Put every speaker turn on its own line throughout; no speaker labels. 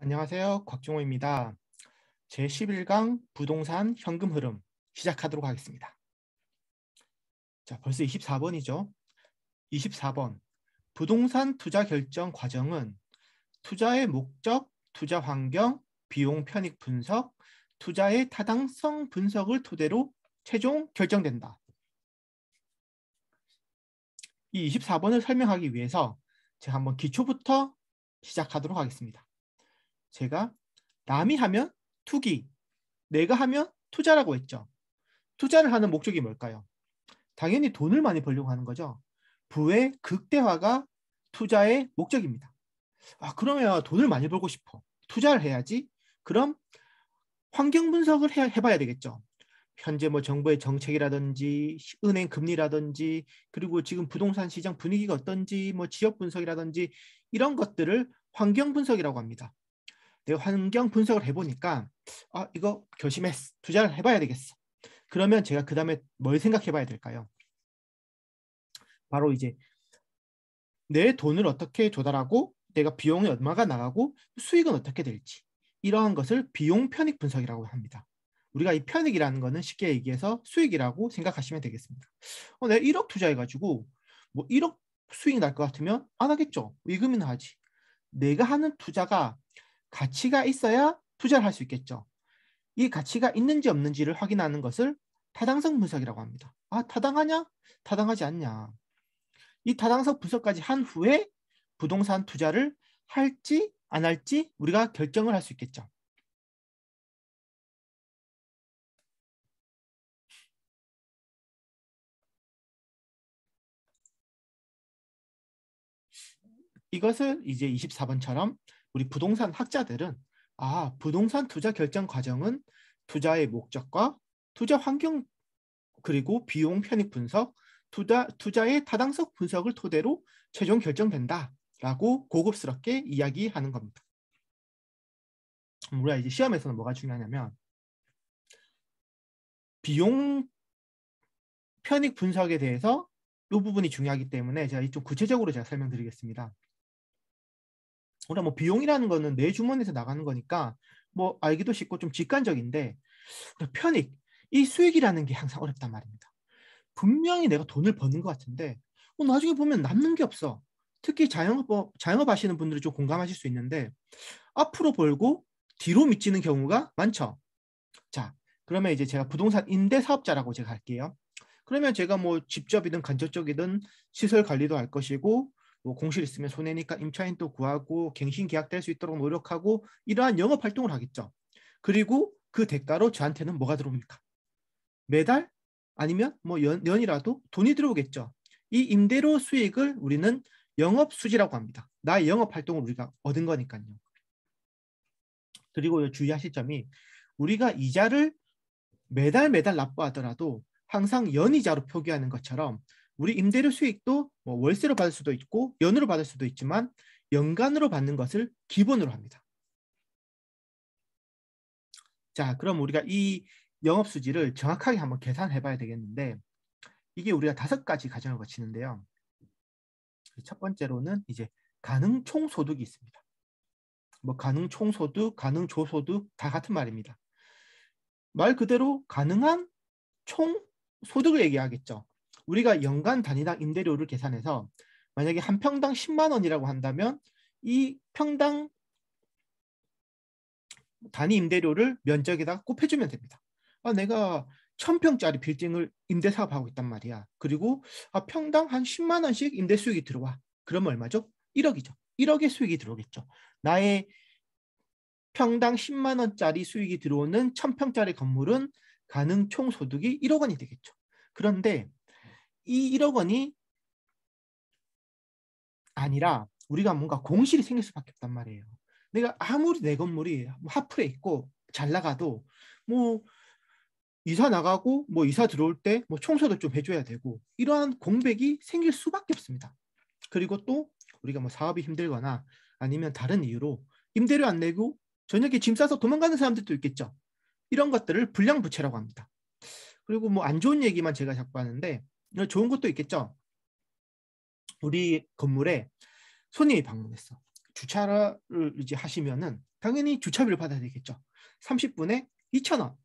안녕하세요. 곽종호입니다. 제11강 부동산 현금 흐름 시작하도록 하겠습니다. 자, 벌써 24번이죠. 24번. 부동산 투자 결정 과정은 투자의 목적, 투자 환경, 비용 편익 분석, 투자의 타당성 분석을 토대로 최종 결정된다. 이 24번을 설명하기 위해서 제가 한번 기초부터 시작하도록 하겠습니다. 제가 남이 하면 투기, 내가 하면 투자라고 했죠. 투자를 하는 목적이 뭘까요? 당연히 돈을 많이 벌려고 하는 거죠. 부의 극대화가 투자의 목적입니다. 그러면 돈을 많이 벌고 싶어. 투자를 해야지. 그럼 환경 분석을 해봐야 되겠죠. 현재 뭐 정부의 정책이라든지 은행 금리라든지 그리고 지금 부동산 시장 분위기가 어떤지 뭐 지역 분석이라든지 이런 것들을 환경 분석이라고 합니다. 내가 환경 분석을 해보니까 이거 결심했어. 투자를 해봐야 되겠어. 그러면 제가 그 다음에 뭘 생각해 봐야 될까요? 바로 이제 내 돈을 어떻게 조달하고 내가 비용이 얼마가 나가고 수익은 어떻게 될지 이러한 것을 비용 편익 분석이라고 합니다. 우리가 이 편익이라는 거는 쉽게 얘기해서 수익이라고 생각하시면 되겠습니다. 내가 1억 투자해가지고 뭐 1억 수익이 날 것 같으면 안 하겠죠. 위금이나 하지. 내가 하는 투자가 가치가 있어야 투자를 할 수 있겠죠. 이 가치가 있는지 없는지를 확인하는 것을 타당성 분석이라고 합니다. 타당하냐? 타당하지 않냐? 이 타당성 분석까지 한 후에 부동산 투자를 할지 안 할지 우리가 결정을 할 수 있겠죠. 이것을 이제 24번처럼 우리 부동산 학자들은 부동산 투자 결정 과정은 투자의 목적과 투자 환경 그리고 비용 편익 분석, 투자의 타당성 분석을 토대로 최종 결정된다라고 고급스럽게 이야기하는 겁니다. 우리가 이제 시험에서는 뭐가 중요하냐면 비용 편익 분석에 대해서 이 부분이 중요하기 때문에 제가 좀 구체적으로 제가 설명드리겠습니다. 우리가 뭐 비용이라는 거는 내 주머니에서 나가는 거니까 뭐 알기도 쉽고 좀 직관적인데 편익, 이 수익이라는 게 항상 어렵단 말입니다. 분명히 내가 돈을 버는 것 같은데 나중에 보면 남는 게 없어. 특히 자영업 하시는 분들이 좀 공감하실 수 있는데 앞으로 벌고 뒤로 미치는 경우가 많죠. 자, 그러면 이제 제가 부동산 임대 사업자라고 제가 할게요. 그러면 제가 뭐 직접이든 간접적이든 시설 관리도 할 것이고 뭐 공실 있으면 손해니까 임차인도 구하고 갱신 계약될 수 있도록 노력하고 이러한 영업 활동을 하겠죠. 그리고 그 대가로 저한테는 뭐가 들어옵니까? 매달 아니면 뭐 연이라도 돈이 들어오겠죠. 이 임대료 수익을 우리는 영업 수지라고 합니다. 나의 영업 활동을 우리가 얻은 거니까요. 그리고 주의하실 점이 우리가 이자를 매달 납부하더라도 항상 연이자로 표기하는 것처럼 우리 임대료 수익도 뭐 월세로 받을 수도 있고 연으로 받을 수도 있지만 연간으로 받는 것을 기본으로 합니다. 자, 그럼 우리가 이 영업수지를 정확하게 한번 계산해 봐야 되겠는데 이게 우리가 5가지 과정을 거치는데요. 첫 번째로는 이제 가능 총소득이 있습니다. 뭐 가능 총소득, 가능 조소득 다 같은 말입니다. 말 그대로 가능한 총 소득을 얘기하겠죠. 우리가 연간 단위당 임대료를 계산해서 만약에 한 평당 10만 원이라고 한다면 이 평당 단위 임대료를 면적에다가 곱해주면 됩니다. 내가 1000평짜리 빌딩을 임대 사업하고 있단 말이야. 그리고 평당 한 10만 원씩 임대 수익이 들어와. 그러면 얼마죠? 1억이죠. 1억의 수익이 들어오겠죠. 나의 평당 10만 원짜리 수익이 들어오는 1000평짜리 건물은 가능 총소득이 1억 원이 되겠죠. 그런데 이 1억 원이 아니라 우리가 뭔가 공실이 생길 수밖에 없단 말이에요. 내가 아무리 내 건물이 하플에 있고 잘 나가도 뭐 이사 나가고 뭐 이사 들어올 때 뭐 청소도 좀 해줘야 되고 이러한 공백이 생길 수밖에 없습니다. 그리고 또 우리가 뭐 사업이 힘들거나 아니면 다른 이유로 임대료 안 내고 저녁에 짐 싸서 도망가는 사람들도 있겠죠. 이런 것들을 불량부채라고 합니다. 그리고 뭐 안 좋은 얘기만 제가 자꾸 하는데 좋은 것도 있겠죠. 우리 건물에 손님이 방문했어. 주차를 이제 하시면은 당연히 주차비를 받아야 되겠죠. 30분에 2,000원.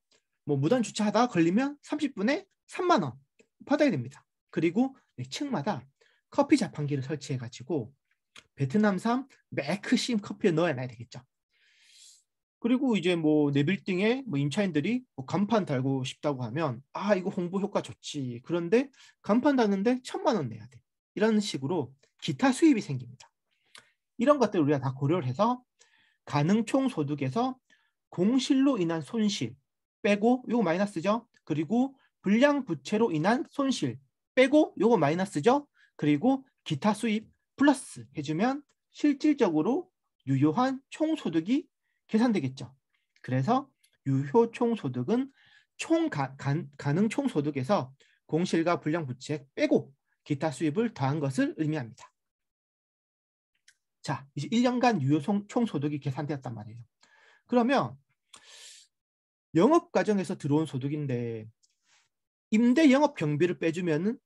뭐 무단 주차하다가 걸리면 30분에 3만 원 받아야 됩니다. 그리고 층마다 커피 자판기를 설치해 가지고 베트남산 매크심 커피를 넣어놔야 되겠죠. 그리고 이제 뭐 내 빌딩에 뭐 임차인들이 뭐 간판 달고 싶다고 하면 아 이거 홍보 효과 좋지. 그런데 간판 달는데 1,000만 원 내야 돼. 이런 식으로 기타 수입이 생깁니다. 이런 것들 우리가 다 고려를 해서 가능 총 소득에서 공실로 인한 손실 빼고 요거 마이너스죠. 그리고 불량 부채로 인한 손실 빼고 요거 마이너스죠. 그리고 기타 수입 플러스 해주면 실질적으로 유효한 총소득이 계산되겠죠. 그래서 유효 총소득은 가능 총소득에서 공실과 불량 부채 빼고 기타 수입을 더한 것을 의미합니다. 자, 이제 1년간 유효 총소득이 계산되었단 말이에요. 그러면 영업 과정에서 들어온 소득인데 임대 영업 경비를 빼주면은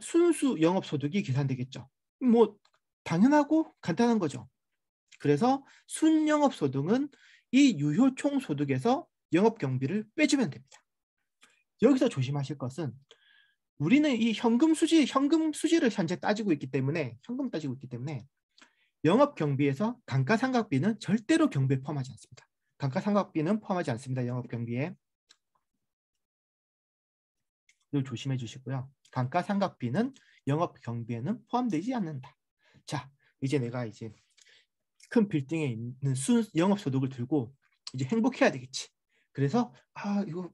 순수 영업 소득이 계산되겠죠. 뭐 당연하고 간단한 거죠. 그래서 순영업 소득은 이 유효 총소득에서 영업 경비를 빼주면 됩니다. 여기서 조심하실 것은 우리는 이 현금 수지를 현재 따지고 있기 때문에 영업 경비에서 감가상각비는 절대로 경비에 포함하지 않습니다. 감가상각비는 포함하지 않습니다. 영업 경비에. 이걸 조심해 주시고요. 감가상각비는 영업 경비에는 포함되지 않는다. 자, 이제 내가 이제 큰 빌딩에 있는 영업 소득을 들고 이제 행복해야 되겠지. 그래서 이거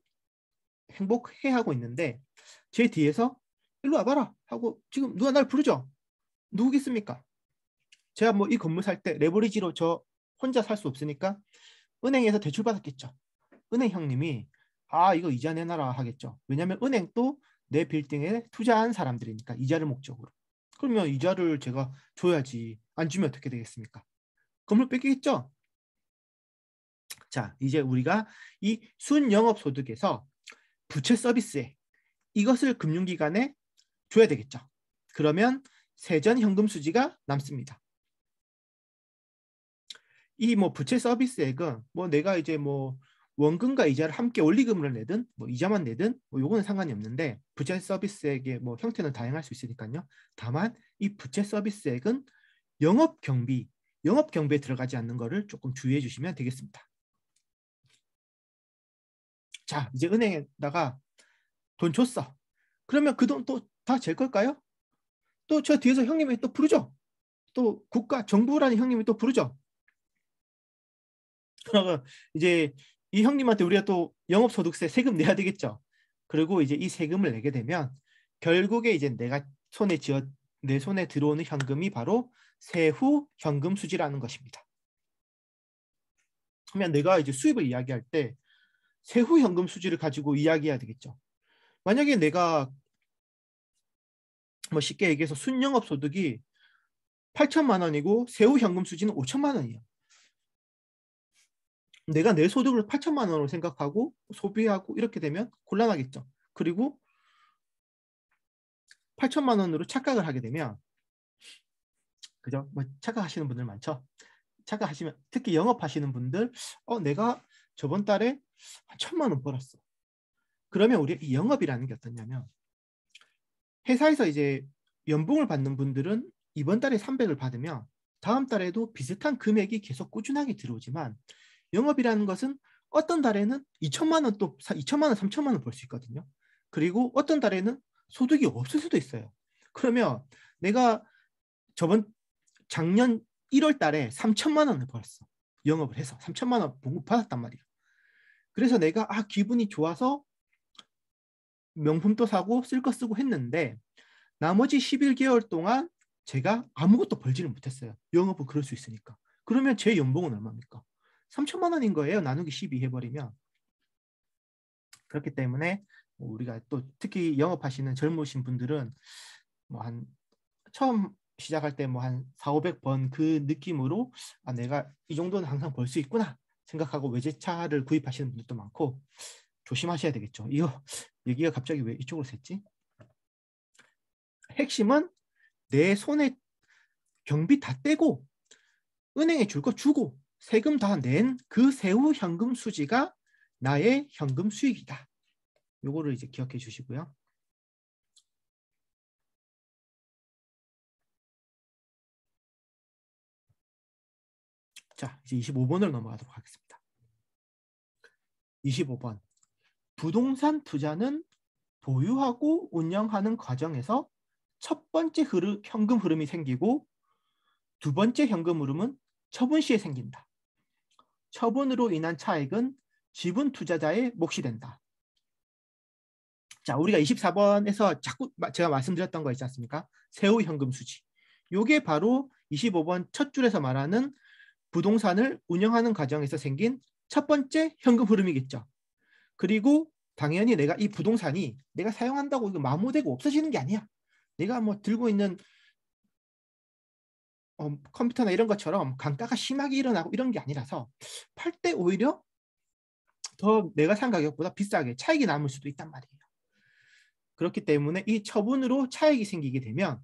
행복해 하고 있는데 제 뒤에서 일로 와봐라 하고 지금 누가 날 부르죠? 누구겠습니까? 제가 뭐 이 건물 살 때 레버리지로 저 혼자 살 수 없으니까 은행에서 대출 받았겠죠. 은행 형님이 이거 이자 내놔라 하겠죠. 왜냐하면 은행도 내 빌딩에 투자한 사람들이니까 이자를 목적으로. 그러면 이자를 제가 줘야지. 안 주면 어떻게 되겠습니까? 건물 뺏기겠죠. 자, 이제 우리가 이 순영업소득에서 부채 서비스에 이것을 금융기관에 줘야 되겠죠. 그러면 세전 현금 수지가 남습니다. 이 뭐 부채 서비스액은 뭐 내가 이제 뭐 원금과 이자를 함께 원리금을 내든 뭐 이자만 내든 뭐 요거는 상관이 없는데 부채 서비스액의 뭐 형태는 다양할 수 있으니까요. 다만 이 부채 서비스액은 영업 경비에 들어가지 않는 거를 조금 주의해 주시면 되겠습니다. 자, 이제 은행에다가 돈 줬어. 그러면 그 돈 또 다 제 걸까요? 또 저 뒤에서 형님이 또 부르죠. 또 정부라는 형님이 또 부르죠. 그러면 이제 이 형님한테 우리가 또 영업소득세 세금 내야 되겠죠. 그리고 이제 이 세금을 내게 되면 결국에 이제 내 손에 들어오는 현금이 바로 세후 현금 수지라는 것입니다. 그러면 내가 이제 수입을 이야기할 때 세후 현금 수지를 가지고 이야기해야 되겠죠. 만약에 내가 뭐 쉽게 얘기해서 순영업 소득이 8천만 원이고 세후 현금 수지는 5천만 원이에요. 내가 내 소득을 8천만 원으로 생각하고 소비하고 이렇게 되면 곤란하겠죠. 그리고 8천만 원으로 착각을 하게 되면 그죠? 뭐 착각하시는 분들 많죠. 착각하시면 특히 영업하시는 분들 내가 저번 달에 한 1,000만 원 벌었어. 그러면 우리 이 영업이라는 게 어떠냐면 회사에서 이제 연봉을 받는 분들은 이번 달에 300을 받으면 다음 달에도 비슷한 금액이 계속 꾸준하게 들어오지만 영업이라는 것은 어떤 달에는 2천만 원 또 2천만 원, 3천만 원 벌 수 있거든요. 그리고 어떤 달에는 소득이 없을 수도 있어요. 그러면 내가 작년 1월 달에 3천만 원을 벌었어. 영업을 해서 3천만 원 봉급 받았단 말이에요. 그래서 내가 기분이 좋아서 명품도 사고 쓸 거 쓰고 했는데 나머지 11개월 동안 제가 아무것도 벌지를 못했어요. 영업은 그럴 수 있으니까. 그러면 제 연봉은 얼마입니까? 3천만 원인 거예요. 나누기 12 해버리면. 그렇기 때문에 우리가 또 특히 영업하시는 젊으신 분들은 뭐 처음 시작할 때 뭐 한 4,500번 그 느낌으로 내가 이 정도는 항상 벌 수 있구나 생각하고 외제차를 구입하시는 분들도 많고 조심하셔야 되겠죠. 이거 얘기가 갑자기 왜 이쪽으로 샜지? 핵심은 내 손에 경비 다 떼고 은행에 줄 거 주고 세금 다 낸 그 세후 현금 수지가 나의 현금 수익이다. 요거를 이제 기억해 주시고요. 자, 이제 25번으로 넘어가도록 하겠습니다. 25번. 부동산 투자는 보유하고 운영하는 과정에서 첫 번째 현금 흐름이 생기고 두 번째 현금 흐름은 처분 시에 생긴다. 처분으로 인한 차익은 지분 투자자의 몫이 된다. 자, 우리가 24번에서 자꾸 제가 말씀드렸던 거 있지 않습니까? 세후 현금 수지. 요게 바로 25번 첫 줄에서 말하는 부동산을 운영하는 과정에서 생긴 첫 번째 현금 흐름이겠죠. 그리고 당연히 내가 이 부동산이 내가 사용한다고 이거 마모되고 없어지는 게 아니야. 내가 뭐 들고 있는 컴퓨터나 이런 것처럼 감가가 심하게 일어나고 이런 게 아니라서 팔 때 오히려 더 내가 산 가격보다 비싸게 차익이 남을 수도 있단 말이에요. 그렇기 때문에 이 처분으로 차익이 생기게 되면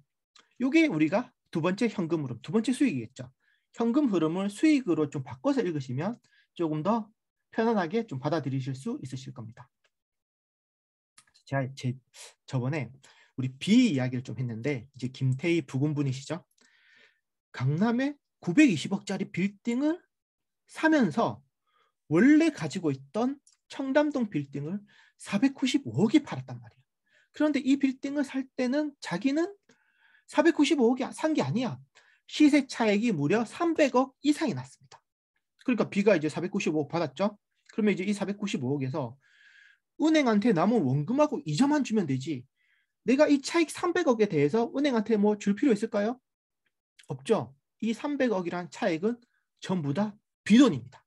이게 우리가 두 번째 현금 흐름, 두 번째 수익이겠죠. 현금 흐름을 수익으로 좀 바꿔서 읽으시면 조금 더 편안하게 좀 받아들이실 수 있으실 겁니다. 제가 저번에 우리 비 이야기를 좀 했는데 이제 김태희 부군분이시죠. 강남에 920억짜리 빌딩을 사면서 원래 가지고 있던 청담동 빌딩을 495억에 팔았단 말이에요. 그런데 이 빌딩을 살 때는 자기는 495억이 산 게 아니야. 시세 차익이 무려 300억 이상이 났습니다. 그러니까 비가 이제 495억 받았죠. 그러면 이제 이 495억에서 은행한테 남은 원금하고 이자만 주면 되지. 내가 이 차익 300억에 대해서 은행한테 뭐 줄 필요 있을까요? 없죠. 이 300억이란 차익은 전부 다 빚돈입니다.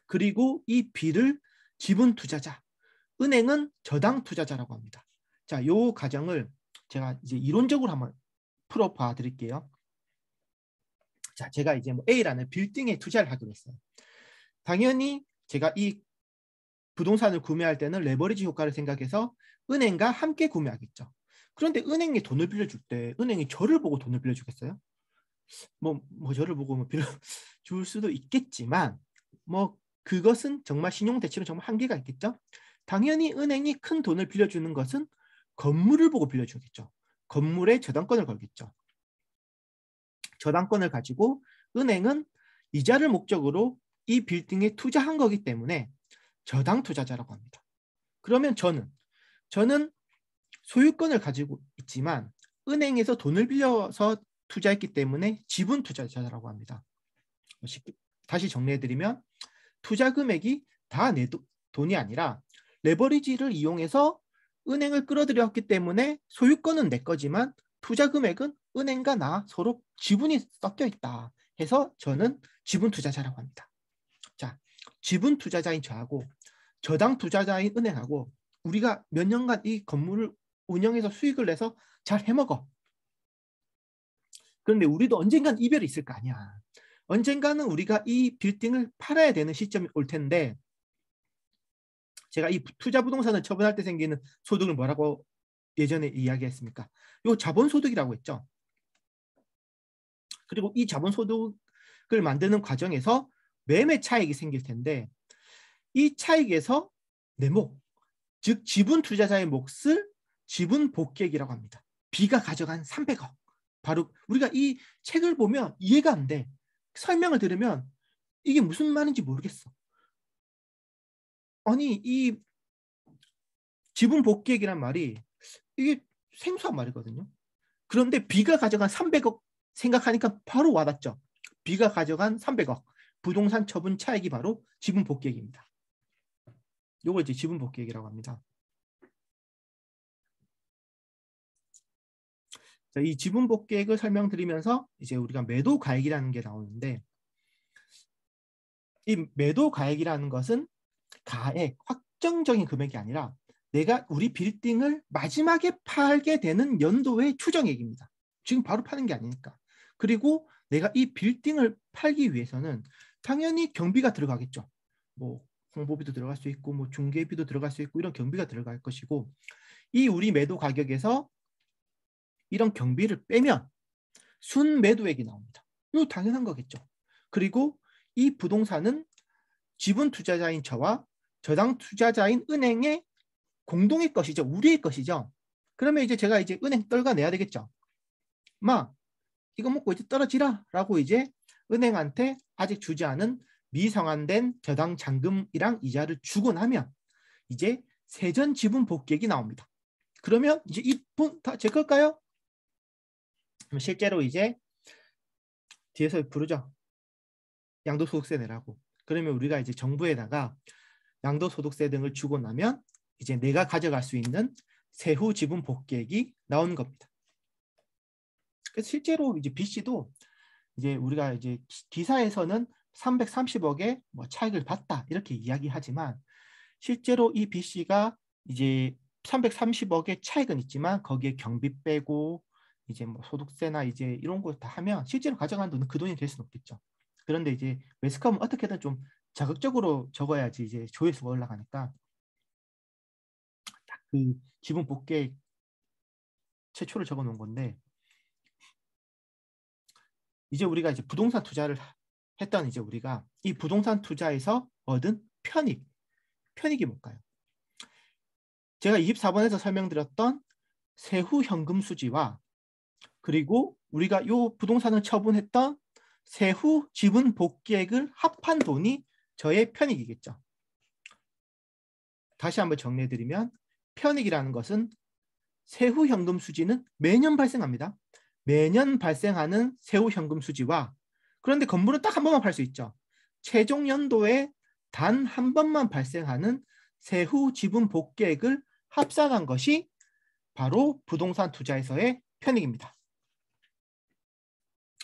그리고 이 빚을 지분 투자자, 은행은 저당 투자자라고 합니다. 자, 요 과정을 제가 이제 이론적으로 한번 풀어봐 드릴게요. 자, 제가 이제 뭐 A라는 빌딩에 투자를 하기로 했어요. 당연히 제가 이 부동산을 구매할 때는 레버리지 효과를 생각해서 은행과 함께 구매하겠죠. 그런데 은행이 돈을 빌려줄 때 은행이 저를 보고 돈을 빌려주겠어요? 뭐 저를 보고 뭐 빌려줄 수도 있겠지만 뭐 그것은 정말 신용 대출은 정말 한계가 있겠죠. 당연히 은행이 큰 돈을 빌려주는 것은 건물을 보고 빌려주겠죠. 건물에 저당권을 걸겠죠. 저당권을 가지고 은행은 이자를 목적으로 이 빌딩에 투자한 거기 때문에 저당 투자자라고 합니다. 그러면 저는 소유권을 가지고 있지만 은행에서 돈을 빌려서 투자했기 때문에 지분 투자자라고 합니다. 다시 정리해드리면 투자 금액이 다 내 돈이 아니라 레버리지를 이용해서 은행을 끌어들였기 때문에 소유권은 내 거지만 투자 금액은 은행과 나 서로 지분이 섞여 있다 해서 저는 지분 투자자라고 합니다. 자, 지분 투자자인 저하고 저당 투자자인 은행하고 우리가 몇 년간 이 건물을 운영해서 수익을 내서 잘 해먹어. 그런데 우리도 언젠간 이별이 있을 거 아니야. 언젠가는 우리가 이 빌딩을 팔아야 되는 시점이 올 텐데 제가 이 투자 부동산을 처분할 때 생기는 소득을 뭐라고 예전에 이야기했습니까? 요 자본소득이라고 했죠. 그리고 이 자본소득을 만드는 과정에서 매매 차익이 생길 텐데 이 차익에서 내 몫, 즉 지분 투자자의 몫을 지분 복귀액이라고 합니다. B가 가져간 300억. 바로 우리가 이 책을 보면 이해가 안 돼. 설명을 들으면 이게 무슨 말인지 모르겠어. 아니 이 지분 복귀액이란 말이 이게 생소한 말이거든요. 그런데 B가 가져간 300억 생각하니까 바로 와닿죠. B가 가져간 300억. 부동산 처분 차익이 바로 지분 복귀액입니다. 요걸 이제 지분 복귀액이라고 합니다. 자, 이 지분 복귀액을 설명드리면서 이제 우리가 매도 가액이라는 게 나오는데 이 매도 가액이라는 것은 가액, 확정적인 금액이 아니라 내가 우리 빌딩을 마지막에 팔게 되는 연도의 추정액입니다. 지금 바로 파는 게 아니니까. 그리고 내가 이 빌딩을 팔기 위해서는 당연히 경비가 들어가겠죠. 뭐 홍보비도 들어갈 수 있고 뭐 중개비도 들어갈 수 있고 이런 경비가 들어갈 것이고 이 우리 매도 가격에서 이런 경비를 빼면 순 매도액이 나옵니다. 이거 당연한 거겠죠. 그리고 이 부동산은 지분 투자자인 저와 저당 투자자인 은행의 공동의 것이죠. 우리의 것이죠. 그러면 이제 제가 이제 은행 떨궈내야 되겠죠. 마, 이거 먹고 이제 떨어지라 라고 이제 은행한테 아직 주지 않은 미상환된 저당 잔금이랑 이자를 주고 나면 이제 세전 지분 복귀액이 나옵니다. 그러면 이제 이 돈 다 제 걸까요? 실제로 이제 뒤에서 부르죠. 양도소득세 내라고. 그러면 우리가 이제 정부에다가 양도소득세 등을 주고 나면 이제 내가 가져갈 수 있는 세후 지분 복귀액이 나오는 겁니다. 그래서 실제로 이제 B 씨도 이제 우리가 이제 기사에서는 330억의 뭐 차익을 봤다 이렇게 이야기하지만 실제로 이 B 씨가 이제 330억의 차익은 있지만 거기에 경비 빼고 이제 뭐 소득세나 이제 이런 거 다 하면 실제로 가져가는 돈은 그 돈이 될 수는 없겠죠. 그런데 이제 매스컴은 어떻게든 좀 자극적으로 적어야지 이제 조회수가 올라가니까 딱 그 지분 복귀 최초를 적어 놓은 건데 이제 우리가 이제 부동산 투자를 했던 이제 우리가 이 부동산 투자에서 얻은 편익이 뭘까요? 제가 24번에서 설명드렸던 세후 현금 수지와 그리고 우리가 요 부동산을 처분했던 세후 지분 복귀액을 합한 돈이 저의 편익이겠죠. 다시 한번 정리해드리면 편익이라는 것은 세후 현금 수지는 매년 발생합니다. 매년 발생하는 세후 현금 수지와 그런데 건물은 딱 한 번만 팔 수 있죠. 최종 연도에 단 한 번만 발생하는 세후 지분 복귀액을 합산한 것이 바로 부동산 투자에서의 편익입니다.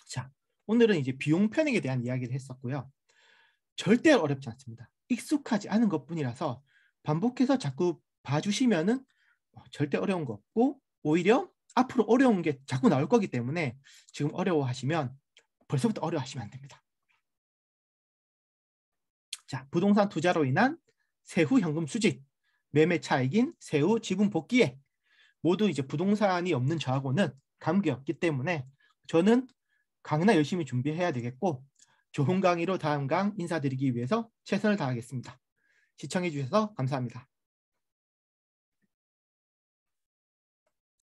자, 오늘은 이제 비용 편익에 대한 이야기를 했었고요. 절대 어렵지 않습니다. 익숙하지 않은 것뿐이라서 반복해서 자꾸 봐주시면은 절대 어려운 거 없고 오히려 앞으로 어려운 게 자꾸 나올 거기 때문에 지금 어려워하시면 벌써부터 어려워하시면 안 됩니다. 자, 부동산 투자로 인한 세후 현금 수지, 매매 차익인 세후 지분 복귀액 모두 이제 부동산이 없는 저하고는 관계없기 때문에 저는 강의나 열심히 준비해야 되겠고 좋은 강의로 다음 강 인사드리기 위해서 최선을 다하겠습니다. 시청해 주셔서 감사합니다.